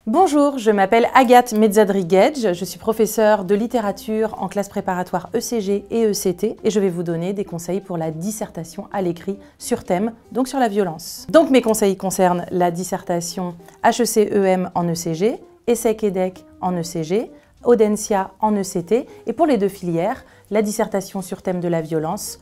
Bonjour, je m'appelle Agathe Mezzadri-Gedge, je suis professeure de littérature en classe préparatoire ECG et ECT et je vais vous donner des conseils pour la dissertation à l'écrit sur thème, donc sur la violence. Donc mes conseils concernent la dissertation HEC-EM en ECG, ESSEC-EDEC en ECG, Audencia en ECT et pour les deux filières, la dissertation sur thème de la violence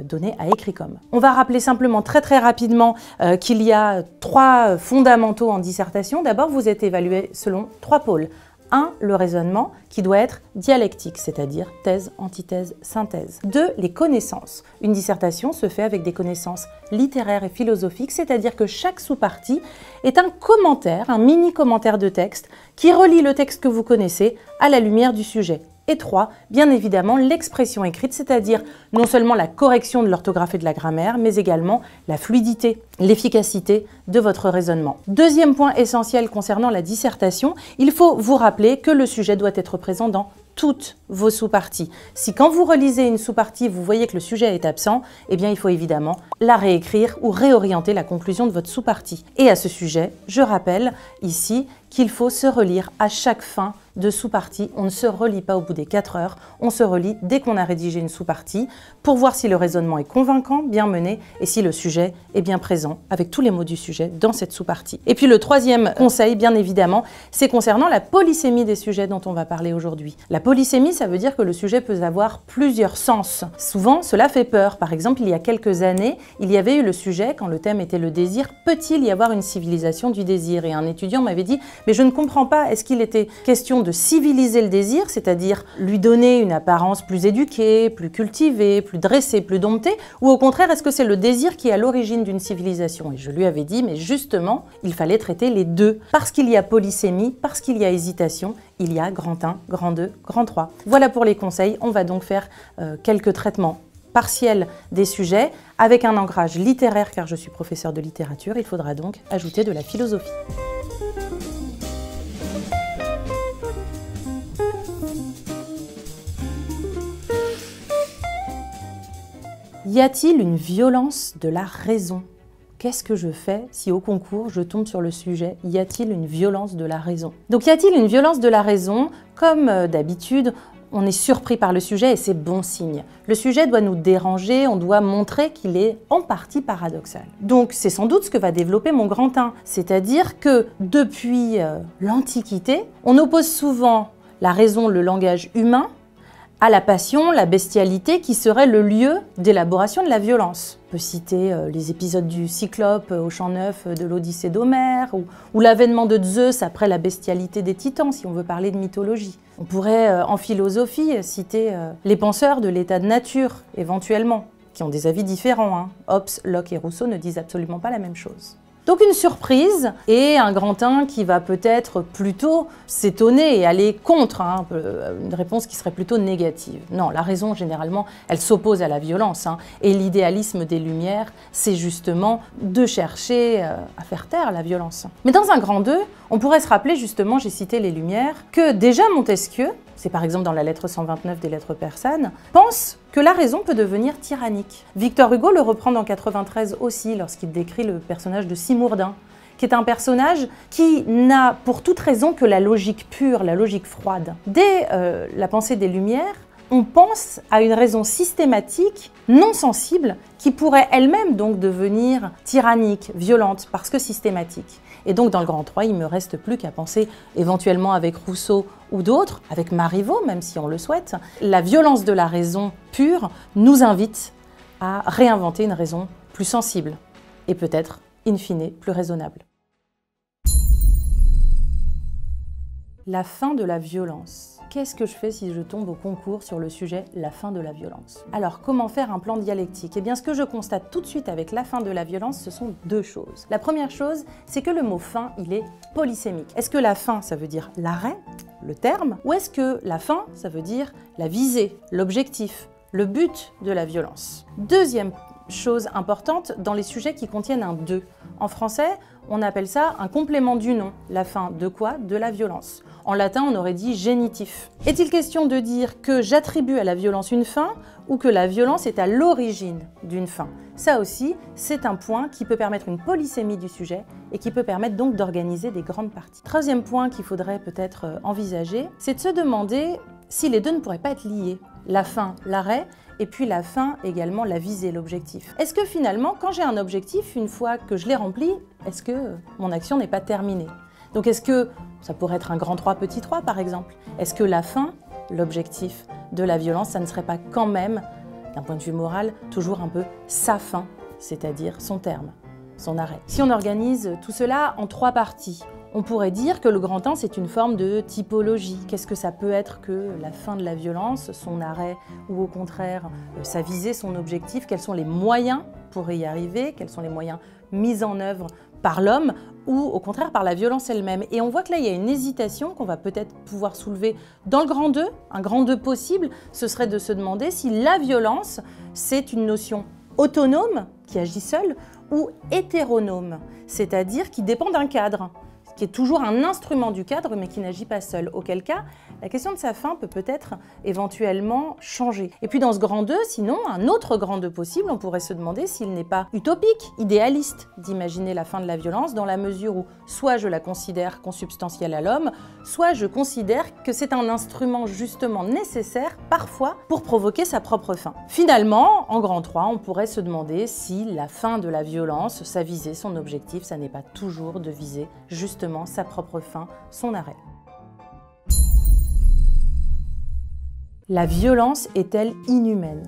donnée à Écricom. On va rappeler simplement très rapidement qu'il y a 3 fondamentaux en dissertation. D'abord, vous êtes évalué selon 3 pôles. 1. Le raisonnement qui doit être dialectique, c'est-à-dire thèse, antithèse, synthèse. 2. Les connaissances. Une dissertation se fait avec des connaissances littéraires et philosophiques, c'est-à-dire que chaque sous-partie est un commentaire, un mini-commentaire de texte qui relie le texte que vous connaissez à la lumière du sujet. Et 3, bien évidemment, l'expression écrite, c'est-à-dire non seulement la correction de l'orthographe et de la grammaire, mais également la fluidité, l'efficacité de votre raisonnement. Deuxième point essentiel concernant la dissertation, il faut vous rappeler que le sujet doit être présent dans toutes vos sous-parties. Si quand vous relisez une sous-partie, vous voyez que le sujet est absent, eh bien il faut évidemment la réécrire ou réorienter la conclusion de votre sous-partie. Et à ce sujet, je rappelle ici qu'il faut se relire à chaque fin de sous-partie. On ne se relit pas au bout des 4 heures, on se relit dès qu'on a rédigé une sous-partie pour voir si le raisonnement est convaincant, bien mené et si le sujet est bien présent avec tous les mots du sujet dans cette sous-partie. Et puis le troisième conseil, bien évidemment, c'est concernant la polysémie des sujets dont on va parler aujourd'hui. La polysémie, ça veut dire que le sujet peut avoir plusieurs sens. Souvent, cela fait peur. Par exemple, il y a quelques années, il y avait eu le sujet, quand le thème était le désir, peut-il y avoir une civilisation du désir? Et un étudiant m'avait dit, mais je ne comprends pas, est-ce qu'il était question de civiliser le désir, c'est-à-dire lui donner une apparence plus éduquée, plus cultivée, plus dressée, plus domptée, ou au contraire, est-ce que c'est le désir qui est à l'origine d'une civilisation? Et je lui avais dit, mais justement, il fallait traiter les deux. Parce qu'il y a polysémie, parce qu'il y a hésitation, il y a grand 1, grand 2, grand 3. Voilà pour les conseils, on va donc faire quelques traitements partiels des sujets avec un ancrage littéraire, car je suis professeur de littérature, il faudra donc ajouter de la philosophie. Y a-t-il une violence de la raison? Qu'est-ce que je fais si au concours je tombe sur le sujet « Y a-t-il une violence de la raison ?» Donc y a-t-il une violence de la raison? Comme d'habitude, on est surpris par le sujet et c'est bon signe. Le sujet doit nous déranger, on doit montrer qu'il est en partie paradoxal. Donc c'est sans doute ce que va développer mon grand 1, c'est-à-dire que depuis l'Antiquité, on oppose souvent la raison, le langage humain, à la passion, la bestialité qui serait le lieu d'élaboration de la violence. On peut citer les épisodes du Cyclope au Champ Neuf de l'Odyssée d'Homère ou l'avènement de Zeus après la bestialité des Titans, si on veut parler de mythologie. On pourrait en philosophie citer les penseurs de l'état de nature, éventuellement, qui ont des avis différents. Hobbes, Locke et Rousseau ne disent absolument pas la même chose. Donc une surprise et un grand 1 qui va peut-être plutôt s'étonner et aller contre, une réponse qui serait plutôt négative. Non, la raison, généralement, elle s'oppose à la violence. Et l'idéalisme des Lumières, c'est justement de chercher à faire taire la violence. Mais dans un grand 2, on pourrait se rappeler, justement, j'ai cité les Lumières, que déjà Montesquieu, c'est par exemple dans la lettre 129 des lettres persanes, pense que la raison peut devenir tyrannique. Victor Hugo le reprend dans 93 aussi, lorsqu'il décrit le personnage de Simourdin, qui est un personnage qui n'a pour toute raison que la logique pure, la logique froide. Dès la pensée des Lumières, on pense à une raison systématique, non sensible, qui pourrait elle-même donc devenir tyrannique, violente, parce que systématique. Et donc dans le grand 3, il ne me reste plus qu'à penser éventuellement avec Rousseau ou d'autres, avec Marivaux, même si on le souhaite. La violence de la raison pure nous invite à réinventer une raison plus sensible et peut-être, in fine, plus raisonnable. La fin de la violence. Qu'est-ce que je fais si je tombe au concours sur le sujet « la fin de la violence » Alors, comment faire un plan dialectique? Eh bien, ce que je constate tout de suite avec la fin de la violence, ce sont 2 choses. La première chose, c'est que le mot « fin », il est polysémique. Est-ce que la fin, ça veut dire l'arrêt, le terme, ou est-ce que la fin, ça veut dire la visée, l'objectif, le but de la violence? Deuxième chose importante, dans les sujets qui contiennent un « de ». En français, on appelle ça un complément du nom. La fin de quoi? De la violence. En latin, on aurait dit génitif. Est-il question de dire que j'attribue à la violence une fin ou que la violence est à l'origine d'une fin? Ça aussi, c'est un point qui peut permettre une polysémie du sujet et qui peut permettre donc d'organiser des grandes parties. Troisième point qu'il faudrait peut-être envisager, c'est de se demander si les deux ne pourraient pas être liés. La fin, l'arrêt, et puis la fin également, la visée, l'objectif. Est-ce que finalement, quand j'ai un objectif, une fois que je l'ai rempli, est-ce que mon action n'est pas terminée? Donc est-ce que ça pourrait être un grand 3, petit 3 par exemple? Est-ce que la fin, l'objectif de la violence, ça ne serait pas quand même, d'un point de vue moral, toujours un peu sa fin, c'est-à-dire son terme, son arrêt? Si on organise tout cela en 3 parties, on pourrait dire que le grand 1, c'est une forme de typologie. Qu'est-ce que ça peut être que la fin de la violence, son arrêt, ou au contraire, sa visée, son objectif? Quels sont les moyens pour y arriver? Quels sont les moyens mis en œuvre par l'homme ou au contraire par la violence elle-même? Et on voit que là, il y a une hésitation qu'on va peut-être pouvoir soulever dans le grand 2. Un grand 2 possible, ce serait de se demander si la violence, c'est une notion autonome, qui agit seule, ou hétéronome, c'est-à-dire qui dépend d'un cadre, qui est toujours un instrument du cadre, mais qui n'agit pas seul. Auquel cas, la question de sa fin peut peut-être éventuellement changer. Et puis dans ce grand 2, sinon, un autre grand 2 possible, on pourrait se demander s'il n'est pas utopique, idéaliste, d'imaginer la fin de la violence, dans la mesure où soit je la considère consubstantielle à l'homme, soit je considère que c'est un instrument justement nécessaire, parfois, pour provoquer sa propre fin. Finalement, en grand 3, on pourrait se demander si la fin de la violence, sa visée, son objectif, ça n'est pas toujours de viser justement sa propre fin, son arrêt. La violence est-elle inhumaine?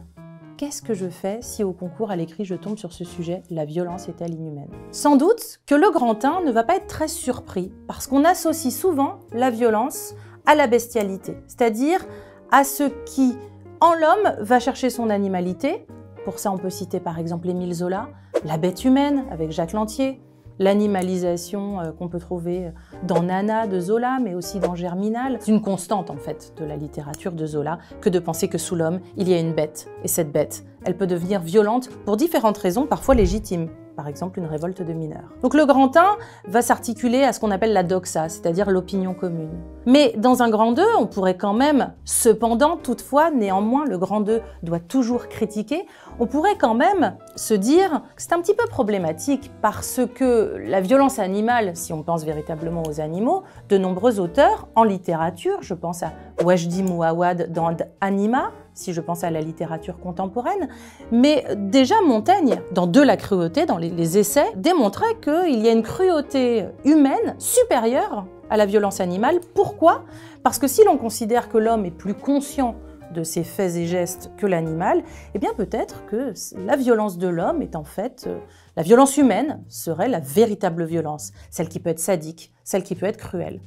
Qu'est-ce que je fais si au concours à l'écrit je tombe sur ce sujet, la violence est-elle inhumaine? Sans doute que le grand 1 ne va pas être très surpris parce qu'on associe souvent la violence à la bestialité, c'est-à-dire à ce qui, en l'homme, va chercher son animalité. Pour ça, on peut citer par exemple Émile Zola, La bête humaine avec Jacques Lantier, l'animalisation qu'on peut trouver dans Nana de Zola, mais aussi dans Germinal. C'est une constante en fait de la littérature de Zola que de penser que sous l'homme, il y a une bête. Et cette bête, elle peut devenir violente pour différentes raisons, parfois légitimes. Par exemple, une révolte de mineurs. Donc le grand 1 va s'articuler à ce qu'on appelle la doxa, c'est-à-dire l'opinion commune. Mais dans un grand 2, on pourrait quand même, cependant, toutefois, néanmoins, le grand 2 doit toujours critiquer, on pourrait quand même se dire que c'est un petit peu problématique parce que la violence animale, si on pense véritablement aux animaux, de nombreux auteurs en littérature, je pense à Wajdi Mouawad dans Anima, si je pense à la littérature contemporaine, mais déjà Montaigne, dans De la cruauté, dans les essais, démontrait qu'il y a une cruauté humaine supérieure à la violence animale. Pourquoi? Parce que si l'on considère que l'homme est plus conscient de ses faits et gestes que l'animal, eh bien peut-être que la violence de l'homme est en fait... la violence humaine serait la véritable violence, celle qui peut être sadique, celle qui peut être cruelle.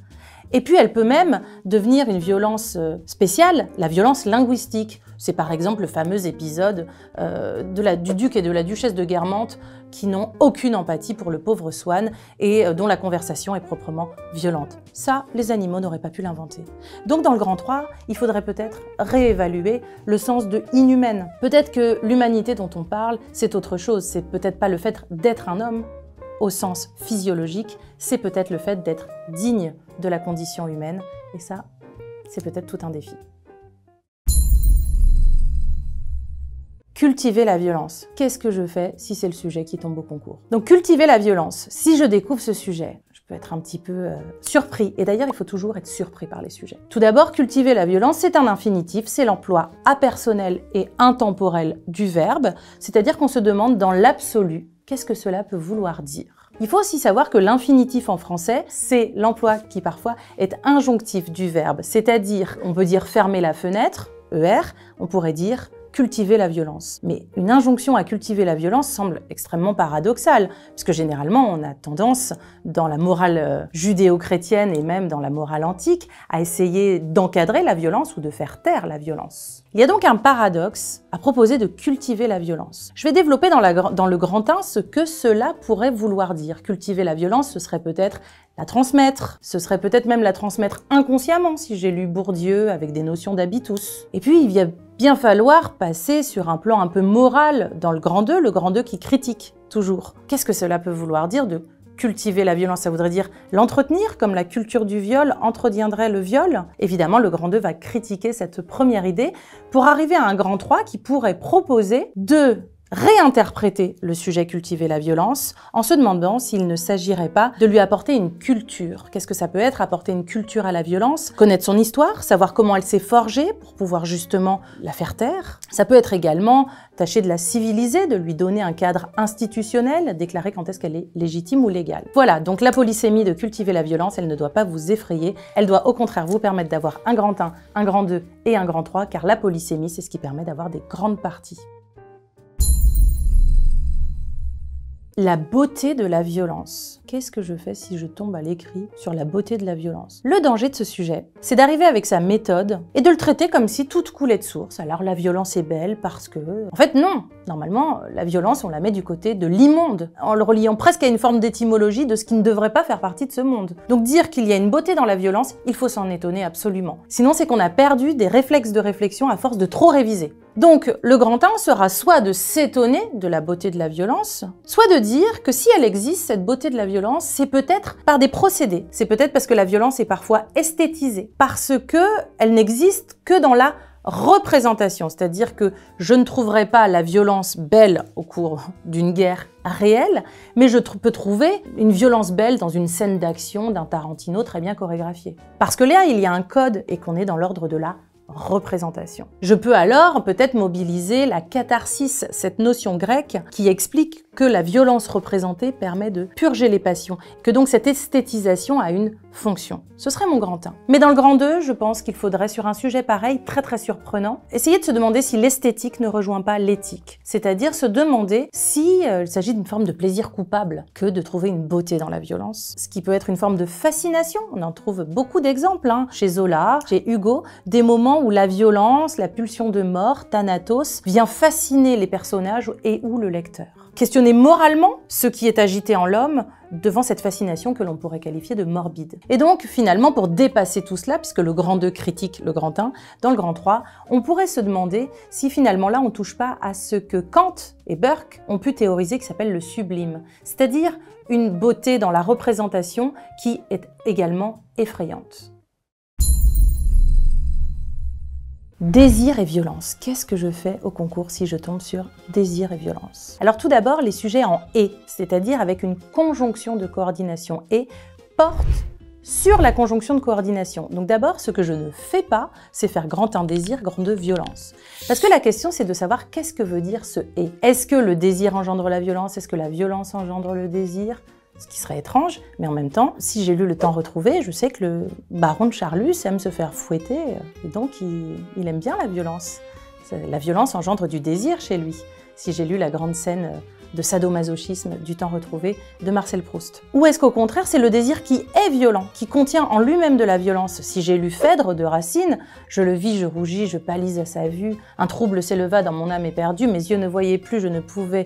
Et puis elle peut même devenir une violence spéciale, la violence linguistique. C'est par exemple le fameux épisode du duc et de la duchesse de Guermantes qui n'ont aucune empathie pour le pauvre Swann et dont la conversation est proprement violente. Ça, les animaux n'auraient pas pu l'inventer. Donc dans le grand 3, il faudrait peut-être réévaluer le sens de inhumaine. Peut-être que l'humanité dont on parle, c'est autre chose. C'est peut-être pas le fait d'être un homme au sens physiologique, c'est peut-être le fait d'être digne de la condition humaine. Et ça, c'est peut-être tout un défi. Cultiver la violence. Qu'est-ce que je fais si c'est le sujet qui tombe au concours? Donc cultiver la violence. Si je découvre ce sujet, je peux être un petit peu surpris. Et d'ailleurs, il faut toujours être surpris par les sujets. Tout d'abord, cultiver la violence, c'est un infinitif, c'est l'emploi apersonnel et intemporel du verbe, c'est-à-dire qu'on se demande dans l'absolu, qu'est-ce que cela peut vouloir dire? Il faut aussi savoir que l'infinitif en français, c'est l'emploi qui parfois est injonctif du verbe, c'est-à-dire, on peut dire fermer la fenêtre, ER, on pourrait dire cultiver la violence. Mais une injonction à cultiver la violence semble extrêmement paradoxale, puisque généralement on a tendance, dans la morale judéo-chrétienne et même dans la morale antique, à essayer d'encadrer la violence ou de faire taire la violence. Il y a donc un paradoxe à proposer de cultiver la violence. Je vais développer dans le grand 1 ce que cela pourrait vouloir dire. Cultiver la violence, ce serait peut-être la transmettre, ce serait peut-être même la transmettre inconsciemment, si j'ai lu Bourdieu avec des notions d'habitus. Et puis il va bien falloir passer sur un plan un peu moral dans le grand 2 qui critique toujours. Qu'est-ce que cela peut vouloir dire de cultiver la violence? Ça voudrait dire l'entretenir, comme la culture du viol entretiendrait le viol. Évidemment, le grand 2 va critiquer cette première idée pour arriver à un grand 3 qui pourrait proposer de réinterpréter le sujet cultiver la violence en se demandant s'il ne s'agirait pas de lui apporter une culture. Qu'est-ce que ça peut être, apporter une culture à la violence? Connaître son histoire, savoir comment elle s'est forgée pour pouvoir justement la faire taire. Ça peut être également tâcher de la civiliser, de lui donner un cadre institutionnel, déclarer quand est-ce qu'elle est légitime ou légale. Voilà, donc la polysémie de cultiver la violence, elle ne doit pas vous effrayer, elle doit au contraire vous permettre d'avoir un grand 1, un grand 2 et un grand 3, car la polysémie, c'est ce qui permet d'avoir des grandes parties. La beauté de la violence. Qu'est-ce que je fais si je tombe à l'écrit sur la beauté de la violence? Le danger de ce sujet, c'est d'arriver avec sa méthode et de le traiter comme si tout coulait de source. Alors la violence est belle parce que... En fait non, normalement la violence on la met du côté de l'immonde, en le reliant presque à une forme d'étymologie de ce qui ne devrait pas faire partie de ce monde. Donc dire qu'il y a une beauté dans la violence, il faut s'en étonner absolument. Sinon c'est qu'on a perdu des réflexes de réflexion à force de trop réviser. Donc le grand 1 sera soit de s'étonner de la beauté de la violence, soit de dire que si elle existe, cette beauté de la violence, c'est peut-être par des procédés. C'est peut-être parce que la violence est parfois esthétisée, parce qu'elle n'existe que dans la représentation, c'est-à-dire que je ne trouverai pas la violence belle au cours d'une guerre réelle, mais je peux trouver une violence belle dans une scène d'action d'un Tarantino très bien chorégraphiée. Parce que là, il y a un code et qu'on est dans l'ordre de la représentation. Je peux alors peut-être mobiliser la catharsis, cette notion grecque qui explique que la violence représentée permet de purger les passions, que donc cette esthétisation a une fonction. Ce serait mon grand 1. Mais dans le grand 2, je pense qu'il faudrait, sur un sujet pareil, très surprenant, essayer de se demander si l'esthétique ne rejoint pas l'éthique. C'est-à-dire se demander si il s'agit d'une forme de plaisir coupable que de trouver une beauté dans la violence. Ce qui peut être une forme de fascination. On en trouve beaucoup d'exemples, chez Zola, chez Hugo, des moments où la violence, la pulsion de mort, Thanatos, vient fasciner les personnages et ou le lecteur. Questionner moralement ce qui est agité en l'homme devant cette fascination que l'on pourrait qualifier de morbide. Et donc, finalement, pour dépasser tout cela, puisque le grand 2 critique le grand 1, dans le grand 3, on pourrait se demander si finalement là, on ne touche pas à ce que Kant et Burke ont pu théoriser qui s'appelle le sublime, c'est-à-dire une beauté dans la représentation qui est également effrayante. Désir et violence. Qu'est-ce que je fais au concours si je tombe sur désir et violence? Alors tout d'abord, les sujets en « et », c'est-à-dire avec une conjonction de coordination « et », portent sur la conjonction de coordination. Donc d'abord, ce que je ne fais pas, c'est faire grand 1 désir, grand 2 violence. Parce que la question, c'est de savoir qu'est-ce que veut dire ce « et ». Est-ce que le désir engendre la violence? Est-ce que la violence engendre le désir? Ce qui serait étrange, mais en même temps, si j'ai lu Le Temps retrouvé, je sais que le baron de Charlus aime se faire fouetter, et donc il aime bien la violence. La violence engendre du désir chez lui, si j'ai lu la grande scène de sadomasochisme du Temps retrouvé de Marcel Proust. Ou est-ce qu'au contraire, c'est le désir qui est violent, qui contient en lui-même de la violence? Si j'ai lu Phèdre de Racine, je le vis, je rougis, je pâlis à sa vue, un trouble s'éleva dans mon âme éperdue, mes yeux ne voyaient plus, je ne pouvais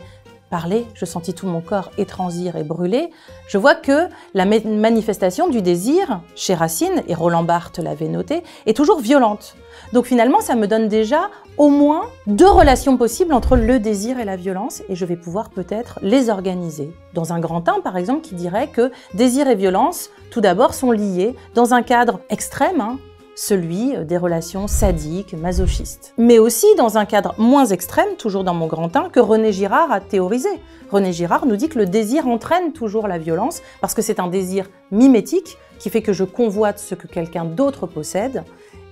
parler, je sentis tout mon corps étransir et brûler, je vois que la manifestation du désir, chez Racine, et Roland Barthes l'avait noté, est toujours violente. Donc finalement, ça me donne déjà au moins 2 relations possibles entre le désir et la violence, et je vais pouvoir peut-être les organiser. Dans un grand 1, par exemple, qui dirait que désir et violence, tout d'abord, sont liés dans un cadre extrême, celui des relations sadiques, masochistes. Mais aussi dans un cadre moins extrême, toujours dans mon grand 1, que René Girard a théorisé. René Girard nous dit que le désir entraîne toujours la violence, parce que c'est un désir mimétique, qui fait que je convoite ce que quelqu'un d'autre possède,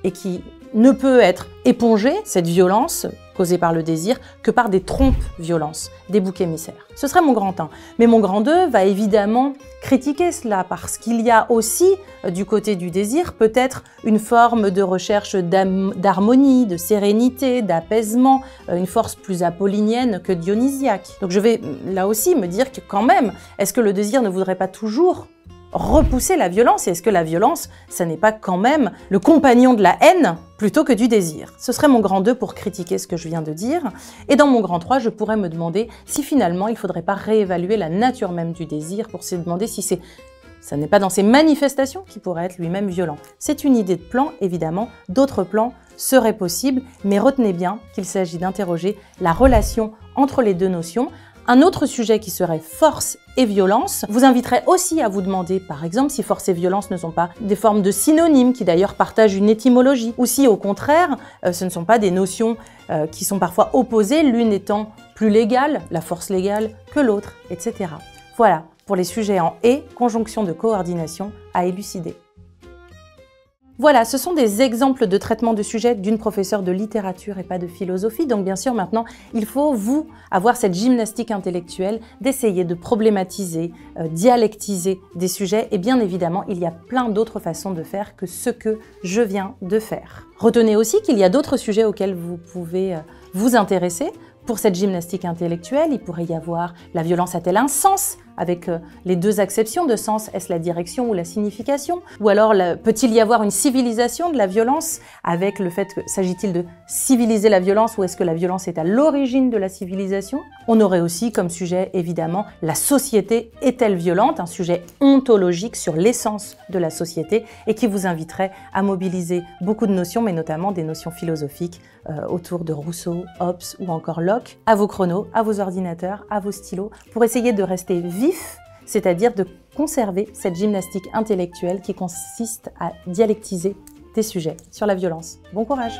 et qui ne peut être épongé, cette violence causée par le désir, que par des trompes-violences, des boucs émissaires. Ce serait mon grand 1. Mais mon grand 2 va évidemment critiquer cela, parce qu'il y a aussi, du côté du désir, peut-être une forme de recherche d'harmonie, de sérénité, d'apaisement, une force plus apollinienne que dionysiaque. Donc je vais là aussi me dire que quand même, est-ce que le désir ne voudrait pas toujours repousser la violence? Et est-ce que la violence, ça n'est pas quand même le compagnon de la haine plutôt que du désir? Ce serait mon grand 2 pour critiquer ce que je viens de dire. Et dans mon grand 3, je pourrais me demander si finalement il ne faudrait pas réévaluer la nature même du désir pour se demander si ça n'est pas dans ses manifestations qui pourrait être lui-même violent. C'est une idée de plan, évidemment. D'autres plans seraient possibles, mais retenez bien qu'il s'agit d'interroger la relation entre les 2 notions, Un autre sujet qui serait force et violence vous inviterait aussi à vous demander, par exemple, si force et violence ne sont pas des formes de synonymes qui d'ailleurs partagent une étymologie, ou si au contraire, ce ne sont pas des notions qui sont parfois opposées, l'une étant plus légale, la force légale, que l'autre, etc. Voilà pour les sujets en « et », conjonction de coordination à élucider. Voilà, ce sont des exemples de traitement de sujets d'une professeure de littérature et pas de philosophie. Donc bien sûr, maintenant, il faut, vous, avoir cette gymnastique intellectuelle d'essayer de problématiser, dialectiser des sujets. Et bien évidemment, il y a plein d'autres façons de faire que ce que je viens de faire. Retenez aussi qu'il y a d'autres sujets auxquels vous pouvez vous intéresser. Pour cette gymnastique intellectuelle, il pourrait y avoir la violence a-t-elle un sens, avec les deux acceptions de sens, est-ce la direction ou la signification? Ou alors peut-il y avoir une civilisation de la violence, avec le fait que s'agit-il de civiliser la violence ou est-ce que la violence est à l'origine de la civilisation? On aurait aussi comme sujet évidemment la société est-elle violente, un sujet ontologique sur l'essence de la société et qui vous inviterait à mobiliser beaucoup de notions, mais notamment des notions philosophiques autour de Rousseau, Hobbes ou encore Locke, à vos chronos, à vos ordinateurs, à vos stylos, pour essayer de rester vif, c'est-à-dire de conserver cette gymnastique intellectuelle qui consiste à dialectiser des sujets sur la violence. Bon courage!